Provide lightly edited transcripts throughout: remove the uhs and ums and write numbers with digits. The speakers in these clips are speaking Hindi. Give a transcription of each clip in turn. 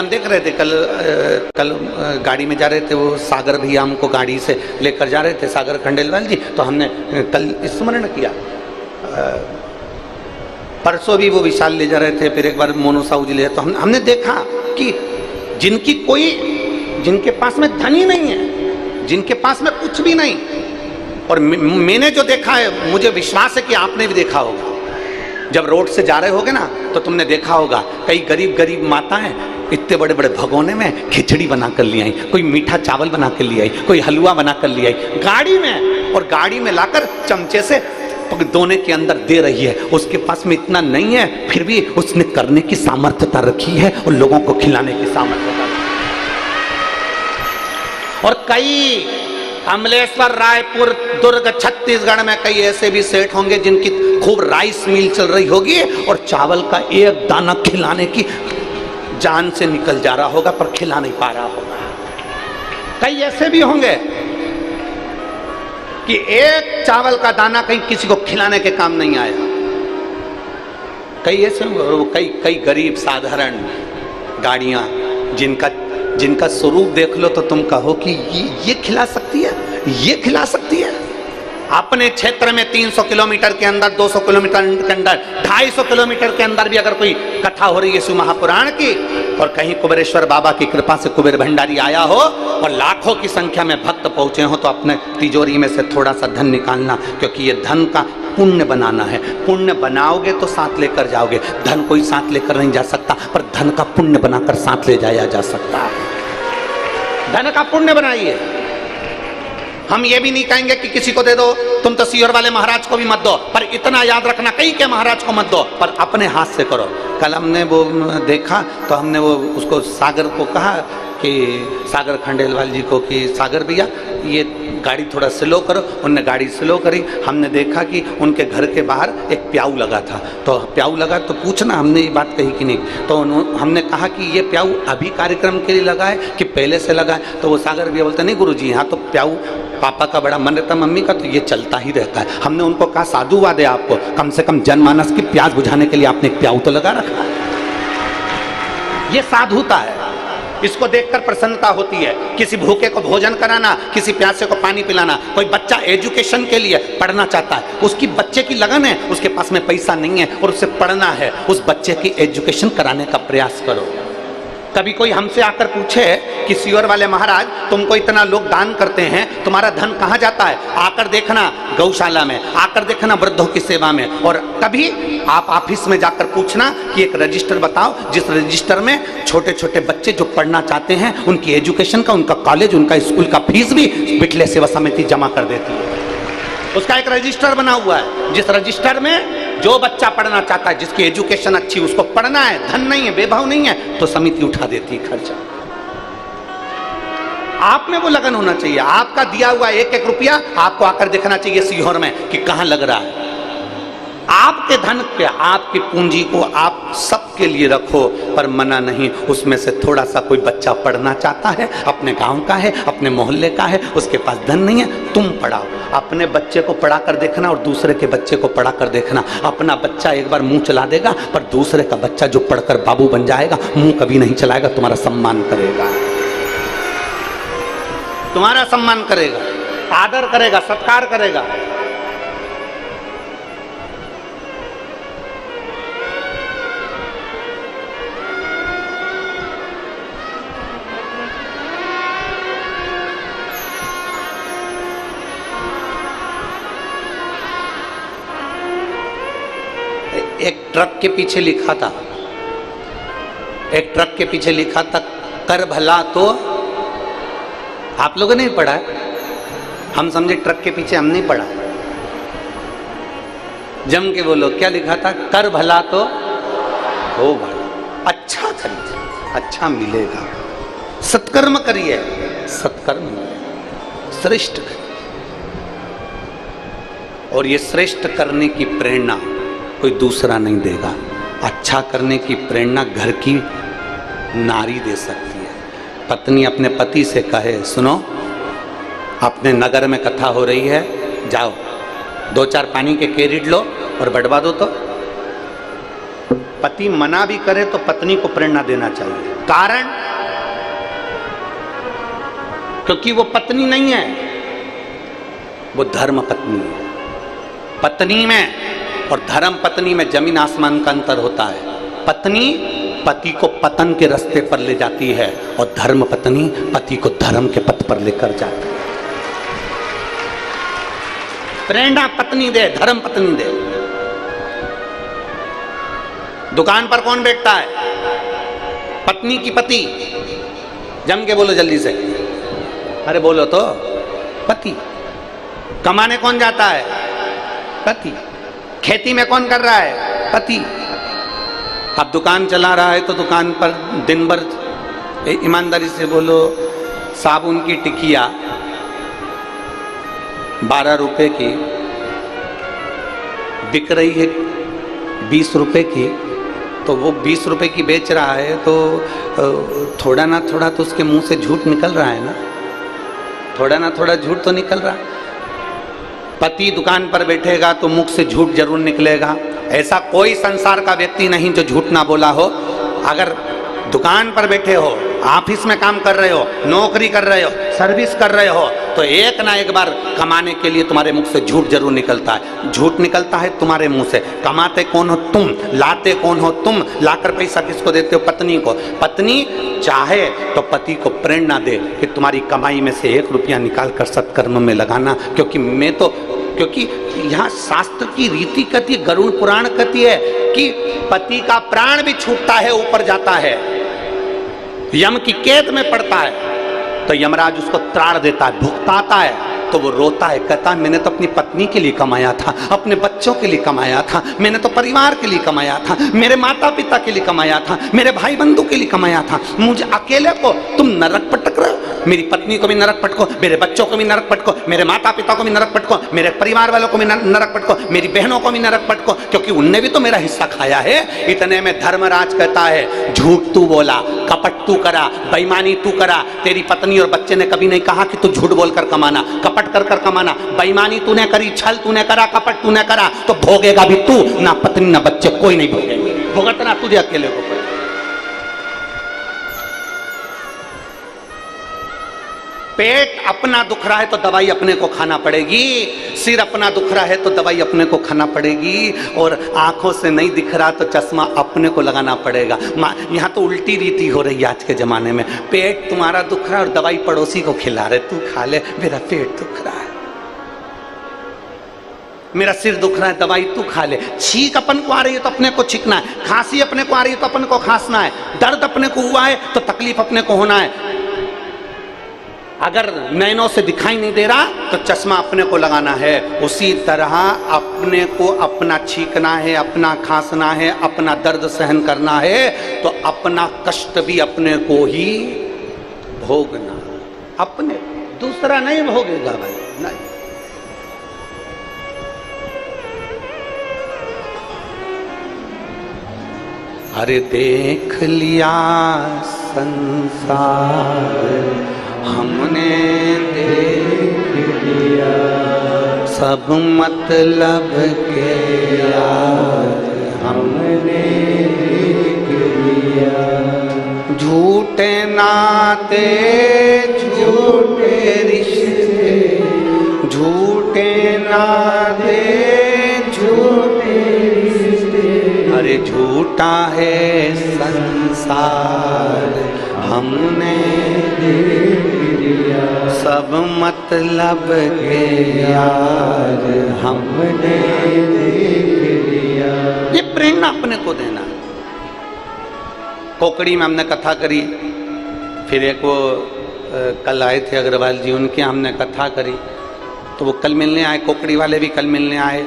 हम देख रहे थे कल गाड़ी में जा रहे थे, वो सागर भैया हमको गाड़ी से लेकर जा रहे थे, सागर खंडेलवाल जी। तो हमने कल स्मरण किया, परसों भी वो विशाल ले जा रहे थे, फिर एक बार मोनू साहू जी ले। तो हमने देखा कि जिनके पास में धन ही नहीं है, जिनके पास में कुछ भी नहीं, और मैंने जो देखा है, मुझे विश्वास है कि आपने भी देखा होगा, जब रोड से जा रहे होगे ना तो तुमने देखा होगा कई गरीब माताएं इतने बड़े बड़े भगोने में खिचड़ी बना कर ले आई, कोई मीठा चावल बना कर ले आई, कोई हलवा बना कर ले आई गाड़ी में, और गाड़ी में लाकर चमचे से दोने के अंदर दे रही है। उसके पास में इतना नहीं है, फिर भी उसने करने की सामर्थ्यता रखी है और लोगों को खिलाने की सामर्थ्यता। और कई अमलेश्वर, रायपुर, दुर्ग, छत्तीसगढ़ में कई ऐसे भी सेठ होंगे जिनकी खूब राइस मिल चल रही होगी और चावल का एक दाना खिलाने की जान से निकल जा रहा होगा, पर खिला नहीं पा रहा होगा। कई ऐसे भी होंगे कि एक चावल का दाना कहीं किसी को खिलाने के काम नहीं आया। कई ऐसे कई गरीब साधारण गाड़ियां जिनका स्वरूप देख लो तो तुम कहो कि ये खिला सकती है, ये खिला सकती है। अपने क्षेत्र में 300 किलोमीटर के अंदर, 200 किलोमीटर के अंदर, 250 किलोमीटर के अंदर भी अगर कोई कथा हो रही है शिव महापुराण की, और कहीं कुबेरेश्वर बाबा की कृपा से कुबेर भंडारी आया हो और लाखों की संख्या में भक्त पहुंचे हो, तो अपने तिजोरी में से थोड़ा सा धन निकालना, क्योंकि ये धन का पुण्य बनाना है। पुण्य बनाओगे तो साथ लेकर जाओगे, धन कोई साथ लेकर नहीं जा सकता, पर धन का पुण्य बनाकर साथ ले जाया जा सकता है। धन का पुण्य बनाइए। हम ये भी नहीं कहेंगे कि किसी को दे दो, तुम तो सीहोर वाले महाराज को भी मत दो, पर इतना याद रखना कहीं के महाराज को मत दो, पर अपने हाथ से करो। कल हमने वो देखा तो हमने वो उसको सागर को कहा कि सागर खंडेलवाल जी को कि सागर भैया ये गाड़ी थोड़ा स्लो करो। उनने गाड़ी स्लो करी। हमने देखा कि उनके घर के बाहर एक प्याऊ लगा था, तो प्याऊ लगा तो पूछना हमने ये बात कही कि नहीं, तो हमने कहा कि ये प्याऊ अभी कार्यक्रम के लिए लगा है कि पहले से लगा है। तो वो सागर भैया बोलते नहीं गुरुजी, यहाँ तो प्याऊ पापा का बड़ा मन रहता, मम्मी का, तो ये चलता ही रहता है। हमने उनको कहा साधुवाद है आपको, कम से कम जनमानस की प्यास बुझाने के लिए आपने एक प्याऊ तो लगा रखा है। ये साधुता है, इसको देखकर प्रसन्नता होती है। किसी भूखे को भोजन कराना, किसी प्यासे को पानी पिलाना। कोई बच्चा एजुकेशन के लिए पढ़ना चाहता है, उसकी बच्चे की लगन है, उसके पास में पैसा नहीं है और उसे पढ़ना है, उस बच्चे की एजुकेशन कराने का प्रयास करो। कभी कोई हमसे आकर पूछे कि सीहोर वाले महाराज तुमको इतना लोग दान करते हैं, तुम्हारा धन कहाँ जाता है? आकर देखना गौशाला में, आकर देखना वृद्धों की सेवा में, और कभी आप ऑफिस में जाकर पूछना कि एक रजिस्टर बताओ जिस रजिस्टर में छोटे छोटे बच्चे जो पढ़ना चाहते हैं उनकी एजुकेशन का, उनका कॉलेज, उनका स्कूल का फीस भी बिटले सेवा समिति जमा कर देती है। उसका एक रजिस्टर बना हुआ है, जिस रजिस्टर में जो बच्चा पढ़ना चाहता है, जिसकी एजुकेशन अच्छी, उसको पढ़ना है, धन नहीं है, बेभाव नहीं है, तो समिति उठा देती है खर्चा। आप में वो लगन होना चाहिए। आपका दिया हुआ एक एक रुपया आपको आकर देखना चाहिए सीहोर में कि कहां लग रहा है। आपके धन पे, आपकी पूंजी को आप सबके लिए रखो, पर मना नहीं। उसमें से थोड़ा सा कोई बच्चा पढ़ना चाहता है, अपने गांव का है, अपने मोहल्ले का है, उसके पास धन नहीं है, तुम पढ़ाओ। अपने बच्चे को पढ़ा कर देखना और दूसरे के बच्चे को पढ़ा कर देखना। अपना बच्चा एक बार मुंह चला देगा, पर दूसरे का बच्चा जो पढ़कर बाबू बन जाएगा, मुंह कभी नहीं चलाएगा, तुम्हारा सम्मान करेगा, तुम्हारा सम्मान करेगा, आदर करेगा, सत्कार करेगा। एक ट्रक के पीछे लिखा था, एक ट्रक के पीछे लिखा था, कर भला तो। आप लोगों ने पढ़ा है, हम समझे ट्रक के पीछे, हम नहीं पढ़ा। जम के बोलो, क्या लिखा था? कर भला तो होगा, अच्छा करिए, अच्छा मिलेगा। सत्कर्म करिए, सत्कर्म श्रेष्ठ करिए। और ये श्रेष्ठ करने की प्रेरणा कोई दूसरा नहीं देगा। अच्छा करने की प्रेरणा घर की नारी दे सकती है। पत्नी अपने पति से कहे, सुनो, अपने नगर में कथा हो रही है, जाओ 2-4 पानी के केरिड लो और बटवा दो, तो पति मना भी करे तो पत्नी को प्रेरणा देना चाहिए। कारण, क्योंकि वो पत्नी नहीं है, वो धर्म पत्नी है। पत्नी में और धर्म पत्नी में जमीन आसमान का अंतर होता है। पत्नी पति को पतन के रास्ते पर ले जाती है और धर्म पत्नी पति को धर्म के पथ पर लेकर जाती है। प्रेरणा पत्नी दे, धर्म पत्नी दे। दुकान पर कौन बैठता है? पत्नी की पति। जम के बोलो जल्दी से, अरे बोलो तो। पति। कमाने कौन जाता है? पति। खेती में कौन कर रहा है? पति। अब दुकान चला रहा है तो दुकान पर दिन भर, ईमानदारी से बोलो, साबुन की टिकिया 12 रुपए की बिक रही है 20 रुपए की, तो वो 20 रुपए की बेच रहा है तो थोड़ा ना थोड़ा तो उसके मुंह से झूठ निकल रहा है ना, थोड़ा ना थोड़ा झूठ तो निकल रहा है। पति दुकान पर बैठेगा तो मुख से झूठ जरूर निकलेगा। ऐसा कोई संसार का व्यक्ति नहीं जो झूठ ना बोला हो। अगर दुकान पर बैठे हो, ऑफिस में काम कर रहे हो, नौकरी कर रहे हो, सर्विस कर रहे हो, तो एक ना एक बार कमाने के लिए तुम्हारे मुख से झूठ जरूर निकलता है। झूठ निकलता है तुम्हारे मुंह से। कमाते कौन हो तुम, लाते कौन हो तुम। लाकर पैसा किसको देते हो? पत्नी को। पत्नी चाहे तो पति को प्रेरणा दे कि तुम्हारी कमाई में से 1 रुपया निकाल कर सत्कर्म में लगाना। क्योंकि यहाँ शास्त्र की रीति कहती है, गरुड़ पुराण कहती है कि पति का प्राण भी छूटता है, ऊपर जाता है, यम की कैद में पड़ता है, तो यमराज उसको त्राण देता है, भुगताता है। तो वो रोता है, कहता है मैंने तो अपनी पत्नी के लिए कमाया था, अपने बच्चों के लिए कमाया था, मैंने तो परिवार के लिए कमाया था, मेरे माता पिता के लिए कमाया था, मेरे भाई बंधु के लिए कमाया था। मुझे अकेले को तुम नरक पटक रहे हो। मेरी पत्नी को भी नरक पटको, मेरे बच्चों को भी नरक पटको, मेरे माता पिता को भी नरक पटको, मेरे परिवार वालों को भी नरक पटको, मेरी बहनों को भी नरक पटको, क्योंकि उनने भी तो मेरा हिस्सा खाया है। इतने में धर्मराज कहता है, झूठ तू बोला, कपट तू करा, बेईमानी तू करा। तेरी पत्नी और बच्चे ने कभी नहीं कहा कि तू झूठ बोलकर कमाना, कपट कर कर कमाना। बेईमानी तूने करी, छल तूने करा, कपट तूने करा, तो भोगेगा भी तू, ना पत्नी ना बच्चे, कोई नहीं भोगेंगे। भुगतना तुझे अकेले को पड़ेगा। पेट अपना दुख रहा है तो दवाई अपने को खाना पड़ेगी, सिर अपना दुख रहा है तो दवाई अपने को खाना पड़ेगी, और आंखों से नहीं दिख रहा तो चश्मा अपने को लगाना पड़ेगा। यहाँ तो उल्टी रीति हो रही है आज के जमाने में। पेट तुम्हारा दुख रहा है और दवाई पड़ोसी को खिला रहे, तू खा ले, मेरा पेट दुख रहा है, मेरा सिर दुख रहा है, दवाई तू खा ले। छींक अपन को आ रही है तो अपने को छींकना है, खांसी अपने को आ रही है तो अपन को खांसना है, दर्द अपने को हुआ है तो तकलीफ अपने को होना है। अगर नैनों से दिखाई नहीं दे रहा तो चश्मा अपने को लगाना है। उसी तरह अपने को अपना छींकना है, अपना खांसना है, अपना दर्द सहन करना है, तो अपना कष्ट भी अपने को ही भोगना, अपने, दूसरा नहीं भोगेगा भाई, नहीं। अरे देख लिया संसार हमने, देख लिया सब मतलब के यार हमने देख लिया। झूठे नाते झूठे रिश्ते, झूठे नाते झूठे रिश्ते, अरे झूठा है संसार हमने देख लिया सब मतलब के यार हमने देख लिया। ये प्रेरणा अपने को देना। कोकड़ी में हमने कथा करी, फिर एक वो कल आए थे अग्रवाल जी, उनके हमने कथा करी, तो वो कल मिलने आए, कोकड़ी वाले भी कल मिलने आए,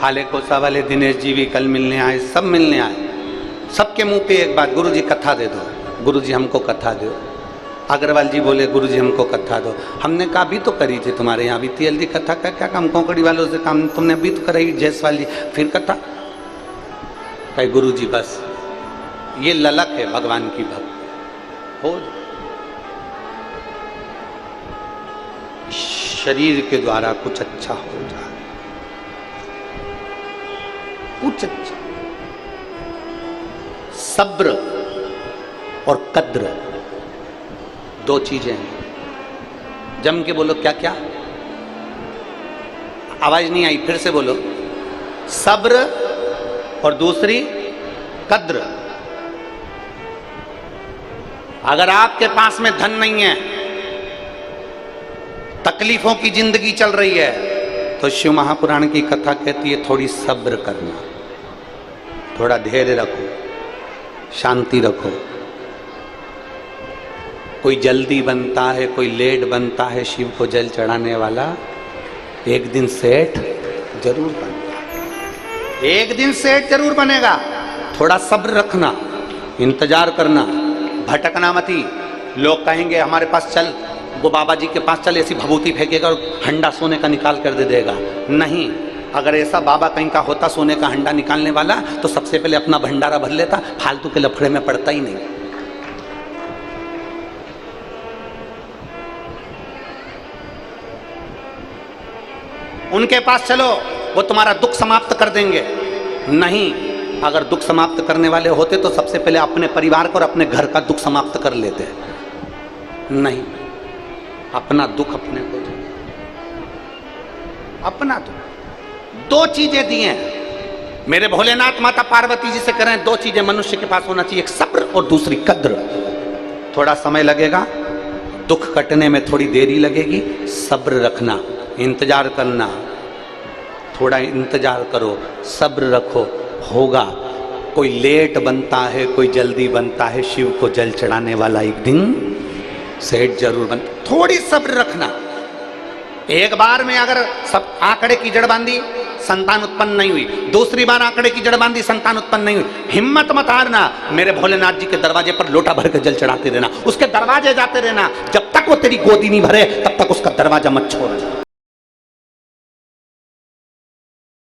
हाले कोसा वाले दिनेश जी भी कल मिलने आए, सब मिलने आए। सबके मुंह पे एक बात, गुरु जी कथा दे दो, गुरु जी हमको कथा दो। अग्रवाल जी बोले गुरु जी हमको कथा दो। हमने कहा भी तो करी थी तुम्हारे यहाँ भी जल्दी कथा का क्या काम, कोकड़ी वालों से काम तुमने भी तो कराई जयसवाल जी, फिर कथा। कहे गुरु जी बस ये ललक है भगवान की भक्त हो, शरीर के द्वारा कुछ अच्छा हो जाए, कुछ अच्छा। सब्र और कद्र, दो चीजें हैं। जम के बोलो, क्या क्या? आवाज नहीं आई, फिर से बोलो। सब्र और दूसरी कद्र। अगर आपके पास में धन नहीं है, तकलीफों की जिंदगी चल रही है, तो शिव महापुराण की कथा कहती है थोड़ी सब्र करना, थोड़ा धैर्य रखो, शांति रखो। कोई जल्दी बनता है, कोई लेट बनता है शिव को जल चढ़ाने वाला, एक दिन सेठ जरूर बनता है, एक दिन सेठ जरूर बनेगा। थोड़ा सब्र रखना, इंतजार करना, भटकना मती। लोग कहेंगे हमारे पास चल, वो बाबा जी के पास चल, ऐसी भभूति फेंकेगा और हंडा सोने का निकाल कर दे देगा। नहीं, अगर ऐसा बाबा कहीं का होता सोने का हंडा निकालने वाला, तो सबसे पहले अपना भंडारा भर लेता, फालतू के लफड़े में पड़ता ही नहीं। उनके पास चलो, वो तुम्हारा दुख समाप्त कर देंगे। नहीं, अगर दुख समाप्त करने वाले होते तो सबसे पहले अपने परिवार को और अपने घर का दुख समाप्त कर लेते। नहीं, अपना दुख अपने को दो, अपना दुख। दो चीजें दी हैं मेरे भोलेनाथ माता पार्वती जी से करें, दो चीजें मनुष्य के पास होना चाहिए, एक सब्र और दूसरी कद्र। थोड़ा समय लगेगा, दुख कटने में थोड़ी देरी लगेगी, सब्र रखना, इंतजार करना, थोड़ा इंतजार करो, सब्र रखो, होगा। कोई लेट बनता है, कोई जल्दी बनता है, शिव को जल चढ़ाने वाला एक दिन सेठ जरूर बनता। थोड़ी सब्र रखना। एक बार में अगर सब आंकड़े की जड़ बांधी, संतान उत्पन्न नहीं हुई, दूसरी बार आंकड़े की जड़ बांधी, संतान उत्पन्न नहीं हुई, हिम्मत मत हारना। मेरे भोलेनाथ जी के दरवाजे पर लोटा भर के जल चढ़ाते रहना, उसके दरवाजे जाते रहना, जब तक वो तेरी गोदी नहीं भरे तब तक उसका दरवाजा मत छोड़ना।